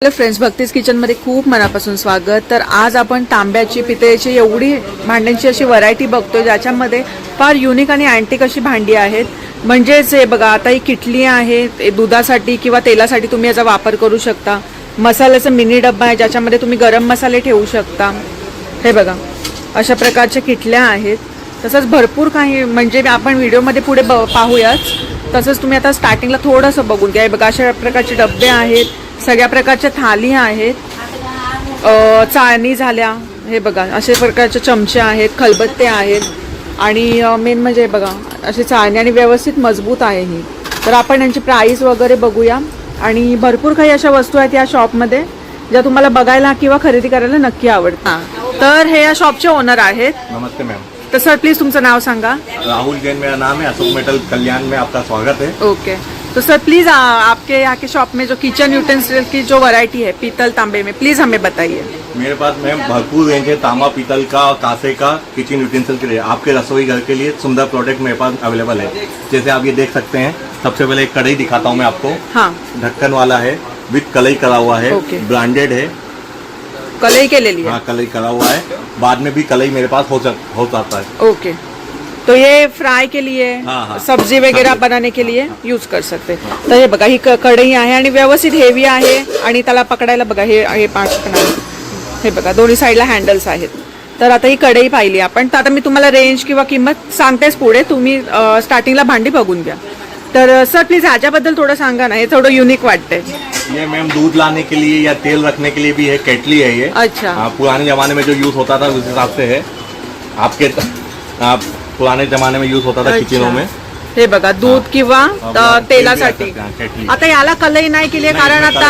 Hello friends, भक्तीज किचनमध्ये खूप मनापासून स्वागत। तर आज आपण तांब्याची पितळेची एवढी भांड्यांची अशी व्हरायटी बघतोय ज्याच्यामध्ये फार युनिक आणि अँटिक अशी भांडी आहेत। म्हणजेच हे बघा, आता ही किटली आहे, दुधासाठी किंवा तेलासाठी तुम्ही याचा वापर करू शकता। मसाल्याचा मिनी डब्बा आहे ज्याच्यामध्ये तुम्ही गरम मसाले ठेवू शकता। हे बघा, अशा प्रकारच्या किटल्या आहेत। तसंच भरपूर काही म्हणजे आपण व्हिडिओमध्ये पुढे पाहूयाच। तसंच तुम्ही आता स्टार्टिंगला थोडंसं बघून घ्या। हे बघा, अशा प्रकारचे डब्बे आहेत, सगळ्या प्रकारच्या थाली आहेत, चाळणी झाल्या, हे बघा अशा प्रकारचे चमचे आहेत, खलबत्ते आहेत आणि मेन म्हणजे बघा अशी चाळणी आणि व्यवस्थित मजबूत आहे ही। तर आपण यांची प्राइस वगैरे बघूया आणि भरपूर काही अशा वस्तू आहेत या शॉपमध्ये ज्या तुम्हाला बघायला किंवा खरेदी करायला नक्की आवडतात। तर हे या शॉपचे ओनर आहेत। नमस्ते मैम। तो सर प्लीज तुमचं नाव सांगा। राहुल जैन मेरा नाम है। अशोक मेटल कल्याण में आपका स्वागत है। ओके, तो सर प्लीज आपके यहाँ के शॉप में जो किचन यूटेंसिल की जो वैरायटी है पीतल तांबे में, प्लीज हमें बताइए। मेरे पास मैम भरपूर रेंज है, तांबा पीतल का, कांसे का, किचन यूटेंसिल के लिए आपके रसोई घर के लिए सुंदर प्रोडक्ट मेरे पास अवेलेबल है। जैसे आप ये देख सकते हैं, सबसे पहले एक कढ़ाई दिखाता हूँ मैं आपको। हाँ, ढक्कन वाला है, विथ कलई करा हुआ है, ओके। ब्रांडेड है। कलई के ले लिया। हाँ, कलई करा हुआ है, बाद में भी कलई मेरे पास हो जाता है। ओके, तो ये फ्राय के लिए, हाँ, सब्जी वगैरह बनाने के लिए यूज कर सकते। तर हे बघा, ही कढई आहे आणि व्यवस्थित हेवी आहे आणि त्याला पकडायला बघा हे पाच हे बघा दोन्ही साईडला हँडल्स आहेत। तर आता ही कढई पाहिली आपण। तर आता मी तुम्हाला रेंज किंवा किंमत सांगतेच पुढे, तुम्ही स्टार्टिंगला भांडी बघून घ्या। तर सर प्लीज ह्याच्याबद्दल थोडं सांगा ना, हे थोडं युनिक वाटतंय। ये मैम दूध लाने के लिए या तेल रखने के लिए भी है, केटली है ये। अच्छा। हाँ, पुराने जमाने में जो यूज होता था उस हिसाब से है। आपके पुराने जमाने में यूज होता था किचनों में। हे बघा, दूध किंवा तेलासाठी। केटली। आता याला कलई नाही केली कारण आता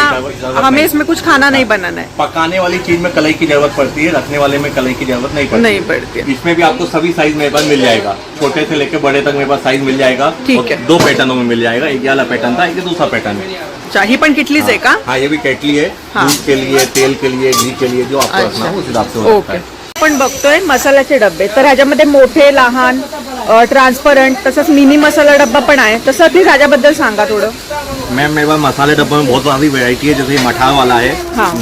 हमें इसमें कुछ खाना नहीं बनाना है। पकाने वाली चीज में कलई की जरूरत पड़ती है, रखने वाले में कलई की जरूरत नहीं पड़ती। इसमें भी आपको सभी साइज मेरे पास मिल जाएगा, छोटे से लेकर बड़े तक मेरे पास साइज मिल जाएगा। ठीक है। 2 पैटर्नों में मिल जाएगा, एक वाला पैटर्न था, एक दूसरा पैटर्न है। अच्छा, ही पण किटलीच आहे का? हाँ, ये भी केटली है। हाँ। दूध के लिए, तेल के लिए, घी के लिए, जो आपको रखना है उस हिसाब से हो सकता है। आपण बघतोय मसाल्याचे डब्बे। तर ह्याच्यामध्ये मोठे, लहान, ट्रान्सपरंट, तसंच मिनी मसाला डब्बा पण आहे। तसं प्लीज ह्याच्याबद्दल सांगा थोडं। मैम, मेरे पास मसाले डब्बे में बहुत सारी वैरायटी है। जैसे मठार वाला है, हाँ।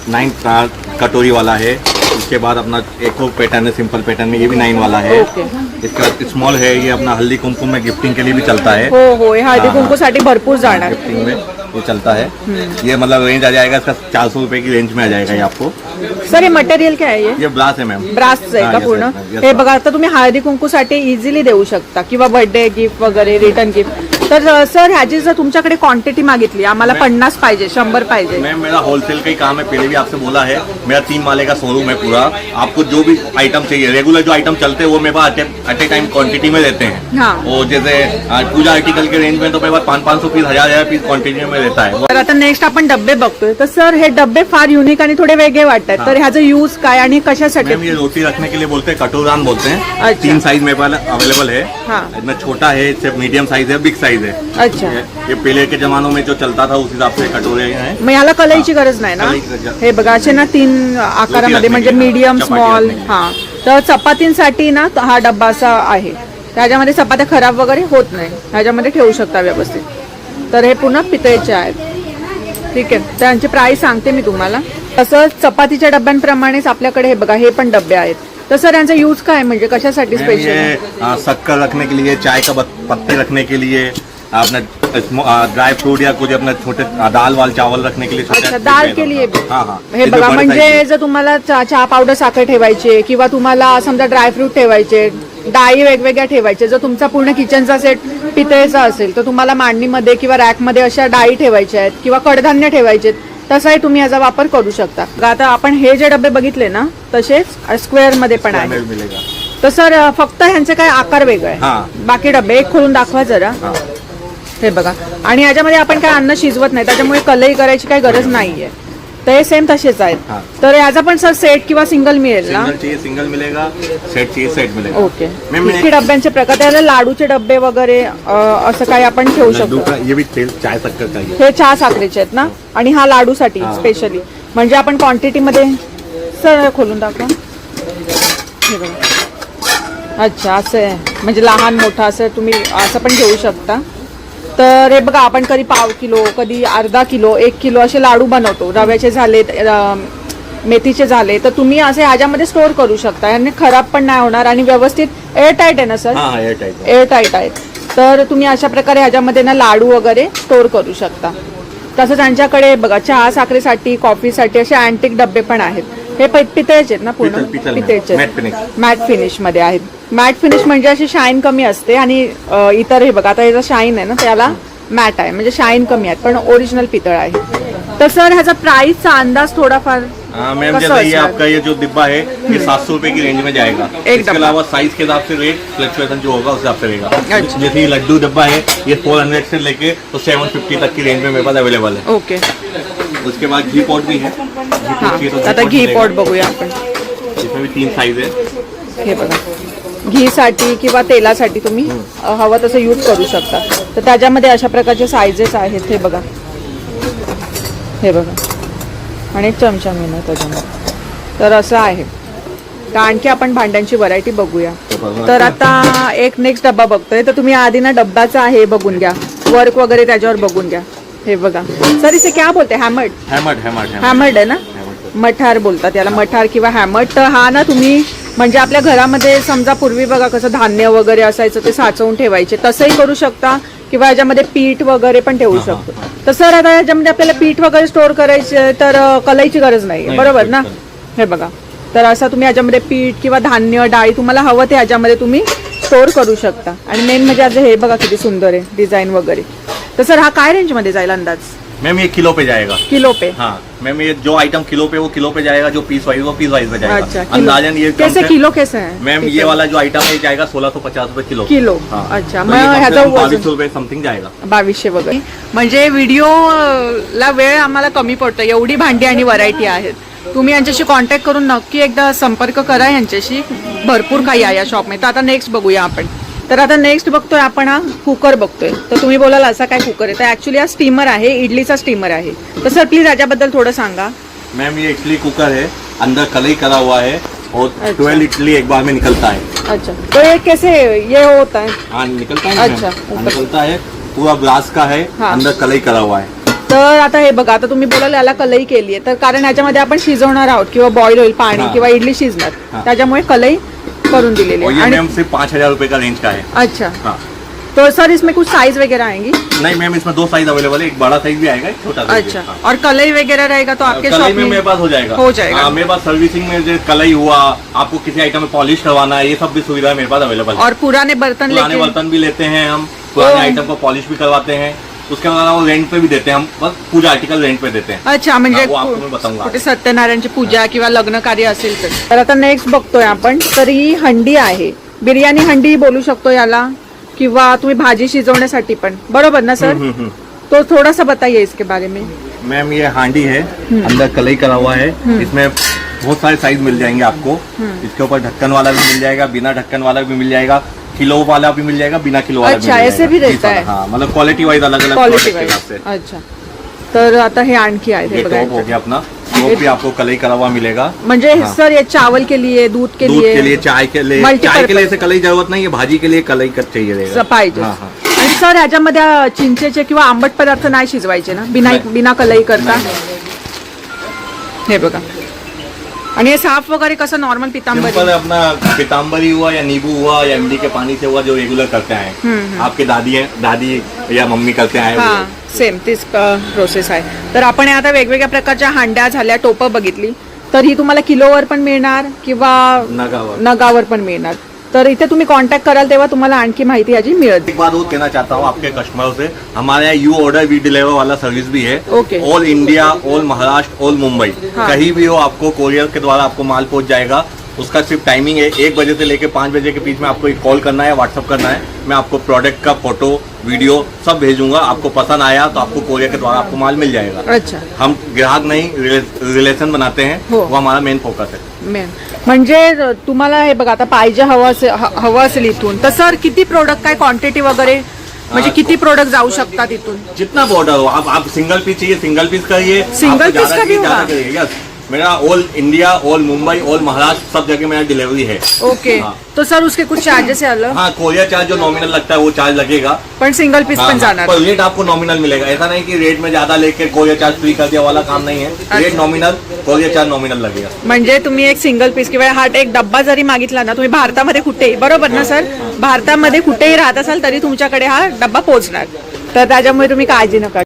9 कटोरी वाला है। उसके बाद अपना एक पैटर्न है, सिंपल पैटर्न में, ये भी 9 वाला है। ओके। इसका स्मॉल है, ये अपना हल्दी कुमकुम में गिफ्टिंग के लिए भी चलता है। हो, हे हळदी कुंकूसाठी भरपूर जाणार। गिफ्टिंग में ये चलता है। ये मतलब रेंज आ जाएगा इसका 400 रुपए की रेंज में आ जाएगा ये आपको। सर, हे मटेरियल काय आहे? ये ब्रास है मैम। ब्रासचं आहे का पूर्ण? हे बघा, आता तुम्ही हळदी कुंकूसाठी इझिली देऊ शकता किंवा बर्थडे गिफ्ट वगैरे, रिटर्न गिफ्ट। तर सर, ह्याची जर तुमच्याकडे क्वांटिटी मागितली, आम्हाला 50 पाहिजे, 100 पाहिजे। मैम, मेरा होलसेल का ही काम है, पहले भी आपसे बोला है। मेरा 3 माले का शोरूम है पूरा। आपको जो भी आइटम चाहिए, रेगुलर जो आइटम चलते हैं वो मेरे पास एट ए टाइम क्वांटिटी में देते हैं। हाँ। वो जैसे पूजा आर्टिकल के रेंज में तो मेरे पास 500 पीस, 1000 पीस क्वांटिटी में रहता है। तर आता नेक्स्ट आपण डब्बे बघतोय। तर सर, हे डब्बे फार युनिक आणि थोडे वेगळे वाटतात। तर ह्याचा यूज काय आणि कशासाठी? मैम, ये रोटी रखने के लिए बोलते हैं, कटोरान बोलते हैं। अच्छा। 3 साइज मेरे पास अवेलेबल है। हाँ। इतना छोटा है, इससे मीडियम साइज है, बिग साइज है। अच्छा, ये पहले के जमानों में जो चलता था उस हिसाब से कटोरे हैं। मग ह्याला कलईची गरज नाही ना? हे बघा, असे ना 3 आकारामध्ये, म्हणजे मीडियम, स्मॉल। हा, तर चपातींसाठी ना हा डब्बा असा आहे। त्याच्यामध्ये चपात्या खराब वगैरे होत नाही, ह्याच्यामध्ये ठेवू शकता व्यवस्थित। तर हे पुन्हा पितळेचे आहेत। ठीक आहे, त्यांची प्राइस सांगते मी तुम्हाला। तसंच चपातीच्या डब्यांप्रमाणेच आपल्याकडे हे बघा, हे पण डब्बे आहेत। तर सर, यांचा यूज काय, म्हणजे कशासाठी स्पेशल? ये शक्कर रखने के लिए, चाय का पत्ती रखने के लिए, अपना ड्राई फ्रूट या कुछ अपना छोटे दाल वाल चावल रखने के लिए। अच्छा, दाल के लिए भी? हाँ, हाँ। हे बघा, म्हणजे जर तुम्हाला चहा पावडर साखर ठेवायचे किंवा तुम्हाला समजा ड्रायफ्रूट ठेवायचे, डाळी वेगवेगळ्या ठेवायचे, जर तुमचा पूर्ण किचनचा सेट पितळेचा असेल तर तुम्हाला मांडणीमध्ये किंवा रॅकमध्ये अशा डाळी ठेवायच्या आहेत किंवा कडधान्य ठेवायचे, तसाही तुम्ही याचा वापर करू शकता। आता आपण हे जे डबे बघितले ना, तसेच स्क्वेअर मध्ये पण आहे। तर सर, फक्त ह्यांचे काय आकार वेगळे आहे, बाकी डबे एक खोलून दाखवा जरा। हे बघा, आणि याच्यामध्ये आपण काय अन्न शिजवत नाही, त्याच्यामुळे कलई करायची काही गरज नाहीये। तर हे सेम तसेच आहेत। तर याचा पण सर सेट किंवा सिंगल मिळेल ना? सिंगल मिलेगा, सेट चाहिए सेट मिलेगा। ओके। किती डब्यांचे प्रकार? त्याला लाडूचे डब्बे वगैरे असं काही आपण ठेवू शकतो? ये भी तेल चाय शक्कर का हे चहा साखरेचे आहेत ना, आणि हा लाडूसाठी स्पेशली, म्हणजे आपण क्वांटिटी मध्ये। सर, खोलून दाखवा। हे बघा, अच्छा, असं आहे, म्हणजे लहान मोठा असं तुम्ही असं पण घेऊ शकता। तर हे बघा आपण कधी पाव किलो, कधी अर्धा किलो, 1 किलो असे लाडू बनवतो. रव्याचे झाले, मेथीचे झाले, तर तुम्ही असे ह्याच्यामध्ये स्टोअर करू शकता आणि खराब पण नाही होणार आणि व्यवस्थित एअरटाईट आहे ना सर? हाँ एयरटाइट एअरटाईट आहेत. तर तुम्ही अशा प्रकारे ह्याच्यामध्ये ना लाडू वगैरे स्टोअर करू शकता. तसंच त्यांच्याकडे बघा चहा साखरेसाठी, कॉफीसाठी असे अँटिक डब्बे पण आहेत. हे पितळेचे आहेत ना पूर्ण? पितळेचे, मॅट फिनिश मध्ये आहेत. मॅट फिनिश म्हणजे अशी शाईन कमी असते आणि इतर हे बघा आता याचा शाईन आहे ना त्याला मॅट आहे म्हणजे शाईन कमी आहे पण ओरिजिनल पितळ आहे. तर सर ह्याचा प्राइसचा अंदाज थोडाफार मैम जैसे ये आपका ये जो डिब्बा है ये 700 रुपए की रेंज में जाएगा. इसके अलावा साइज के हिसाब से रेट फ्लक्चुएशन जो होगा उस हिसाब से रहेगा. जैसे ये लड्डू डिब्बा है ये 400 से लेके तो 750 तक की रेंज में मेरे पास अवेलेबल है. ओके. उसके बाद घी पॉट भी है. आता घी पॉट बघूया आपण. इसमें भी 3 साइज है. हे बघा घीसाठी किंवा तेलासाठी तुम्ही हवं तसं यूज करू शकता. तर त्याच्यामध्ये अशा प्रकारचे सायझेस आहेत. हे बघा, हे बघा आणि एक चमचा मिळणार त्याच्यामध्ये. तर असं आहे. तर आणखी आपण भांड्यांची व्हरायटी बघूया. तर आता एक नेक्स्ट डब्बा बघतोय. तर तुम्ही आधी ना डब्बाचा आहे बघून घ्या, वर्क वगैरे त्याच्यावर बघून घ्या. हे बघा सर इसे क्या बोलते? हॅमर्ड. हॅमर्ड आहे ना? मठार बोलतात याला, मठार किंवा हॅमर्ड. तर हा ना तुम्ही म्हणजे आपल्या घरामध्ये समजा पूर्वी बघा कसं धान्य वगैरे असायचं ते साचवून ठेवायचे, तसंही करू शकता किंवा याच्यामध्ये पीठ वगैरे पण ठेवू शकतो. तर सर आता याच्यामध्ये आपल्याला पीठ वगैरे स्टोअर करायचे तर कलईची गरज नाही, बरोबर ना? हे बघा तर असं तुम्ही याच्यामध्ये पीठ किंवा धान्य डाळी तुम्हाला हवं ते याच्यामध्ये तुम्ही स्टोअर करू शकता. आणि मेन म्हणजे आज हे बघा किती सुंदर आहे डिझाईन वगैरे. तर सर हा काय रेंज मध्ये जाईल अंदाज? मैम ये किलो पे जाएगा. किलो पे? हाँ मैम ये जो आइटम किलो पे वो किलो पे जाएगा, जो पीस वाइज वो पीस वाइज पे जाएगा. अच्छा. अंदाजन ये कैसे किलो कैसे है मैम ये वाला जो आइटम है जाएगा 1650 रुपए किलो. किलो. हाँ. अच्छा. तो मग ये ह्याचा 2200 रुपए समथिंग जाएगा. 2200 वगैरे. म्हणजे व्हिडिओला वेळ आम्हाला कमी पडतो, एवढी भांडी आणि व्हरायटी आहेत. तुम्ही यांच्याशी कॉन्टॅक्ट करून नक्की एकदा संपर्क करा यांच्याशी. भरपूर काही आहे या शॉपमध्ये. तर आता नेक्स्ट बघूया आपण. तर आता नेक्स्ट बघतोय आपण हा कुकर बघतोय. तर तुम्ही बोलाल असा काय कुकर आहे? तर ऍक्च्युली हा स्टीमर आहे, इडलीचा स्टीमर आहे. तर सर प्लीज याच्याबद्दल थोडं सांगा. मैम ये इडली कुकर है, अंदर कलई करा हुआ है और 12 इडली एक बार में निकलता है. अच्छा. तो ये कैसे ये होता है? हाँ निकलता है. अच्छा. निकलता है, पूरा ग्लास का है. हाँ. अंदर कलई करा हुआ है. तर आता हे बघा आता तुम्ही बोलाल याला कलई केली आहे तर कारण याच्यामध्ये आपण शिजवणार आहोत किंवा बॉईल होईल पाणी किंवा इडली शिजणार, त्याच्यामुळे कलई करून दिलेली और है. ये मैम सिर्फ 5000 रुपए का रेंज का है. अच्छा. हाँ. तो सर इसमें कुछ साइज वगैरह आएंगी? नहीं मैम इसमें 2 साइज अवेलेबल है, एक बड़ा साइज भी आएगा, एक छोटा साइज. अच्छा. और कलई वगैरह रहेगा तो आपके कलई शॉप में मेरे पास हो जाएगा. हो जाएगा. हाँ, मेरे पास सर्विसिंग में जो कलई हुआ, आपको किसी आइटम में पॉलिश करवाना है, ये सब भी सुविधा मेरे पास अवेलेबल है. और पुराने बर्तन पुराने लेके बर्तन भी लेते हैं हम, पुराने आइटम को पॉलिश भी करवाते हैं. उसके अलावा रेंट पे भी देते हैं हम, बस पूजा आर्टिकल रेंट पे देते हैं. अच्छा म्हणजे हाँ, वो आपको मैं बताऊंगा. कुठे सत्यनारायणची पूजा किंवा लग्न कार्य असेल तर आता नेक्स्ट बघतोय आपण. तर ही हंडी आहे, बिर्याणी हंडी बोलू शकतो याला किंवा तुम्ही भाजी शिजवण्यासाठी पण, बरोबर ना सर? तो थोड़ा सा बताइए इसके बारे में. मैम ये हांडी है, अंदर कलई करा हुआ है. इसमें बहुत सारे साइज मिल जाएंगे आपको. इसके ऊपर ढक्कन वाला भी मिल जाएगा, बिना ढक्कन वाला भी मिल जाएगा, किलो वाला भी मिल जाएगा, बिना किलो वाला. अच्छा, ऐसे भी रहता है. हाँ मतलब क्वालिटी वाइज अलग अलग क्वालिटी के हिसाब से. अच्छा. तर आता हे आणखी आहे ये टॉप हो गया अपना, टॉप भी आपको कलई करा हुआ मिलेगा. म्हणजे सर ये चावल के लिए, दूध के लिए, चाय के लिए. चाय के लिए ऐसे कलई जरूरत नहीं है, भाजी के लिए कलई कट चाहिए रहेगा. पाहिजे. आणि सर ह्याच्यामध्ये चिंचेचे किंवा आंबट पदार्थ नाही शिजवायचे ना बिना कलई करता? हे बघा. आणि हे साफ वगैरे कसं नॉर्मल सिंपल पितांबरी? अपना पितांबरी हुआ या नींबू हुआ या इमली के पानी से हुआ, जो रेगुलर करते हैं. आपके दादी या मम्मी करते हैं. हा सेम तीच प्रोसेस आहे. तर आपण आता वेगवेगळ्या प्रकारच्या हांड्या झाल्या, टोपं बघितली. तर ही तुम्हाला किलोवर पण मिळणार किंवा नगावर पण मिळणार. तर इथे तुम्ही कॉन्टॅक्ट कराल तेव्हा तुम्हाला आणखी माहिती याची मिळेल. एक बात और कहना चाहता हूँ आपके कस्टमर से, हमारे यहाँ यू ऑर्डर वी डिलीवर वाला सर्विस भी है. Okay. All India, all Maharashtra, all Mumbai, कहीं भी हो आपको कोरियर के द्वारा आपको माल पहुंच जाएगा. उसका सिर्फ टाइमिंग है 1 बजे से लेकर 5 बजे के बीच में आपको एक कॉल करना है, व्हाट्सअप करना है. मैं आपको प्रोडक्ट का फोटो वीडियो सब भेजूंगा. आपको पसंद आया तो आपको कोरियर के द्वारा आपको माल मिल जाएगा. अच्छा. हम ग्राहक नहीं रिलेशन बनाते हैं, वो हमारा मेन फोकस है. म्हणजे तुम्हाला हे बघा आता पाहिजे हवं असेल इथून तर सर किती प्रोडक्ट काय क्वांटिटी वगैरे म्हणजे किती प्रोडक्ट जाऊ शकतात इथून? जितना ऑर्डर हो. आप सिंगल पीस चाहिए सिंगल पीस करिए. सिंगल पीस का भी होगा? यस मेरा all India, all Mumbai, all Maharashtra सब जगह मेरा डिलीवरी है। ओके हाँ। तो सर उसके कुछ चार्जेस है अलग? हाँ, कोरियर चार्ज जो नॉमिनल लगता है वो चार्ज लगेगा। पण सिंगल पीस पण जाणार? पर रेट आपको नॉमिनल मिलेगा, ऐसा नहीं कि रेट में ज्यादा लेके कोरियर चार्ज फ्री कर दिया वाला काम नहीं है। Rate nominal, courier charge nominal लगेगा। म्हणजे तुम्ही एक सिंगल पीस किंवा हा एक डब्बा जरी मागितला ना, तुम्ही भारतामध्ये कुठेही, बरोबर ना सर, भारतामध्ये कुठेही राहत असाल तरी तुमच्याकडे हा डब्बा पोहोचणार, तर त्याच्यामुळे तुम्ही काळजी नका.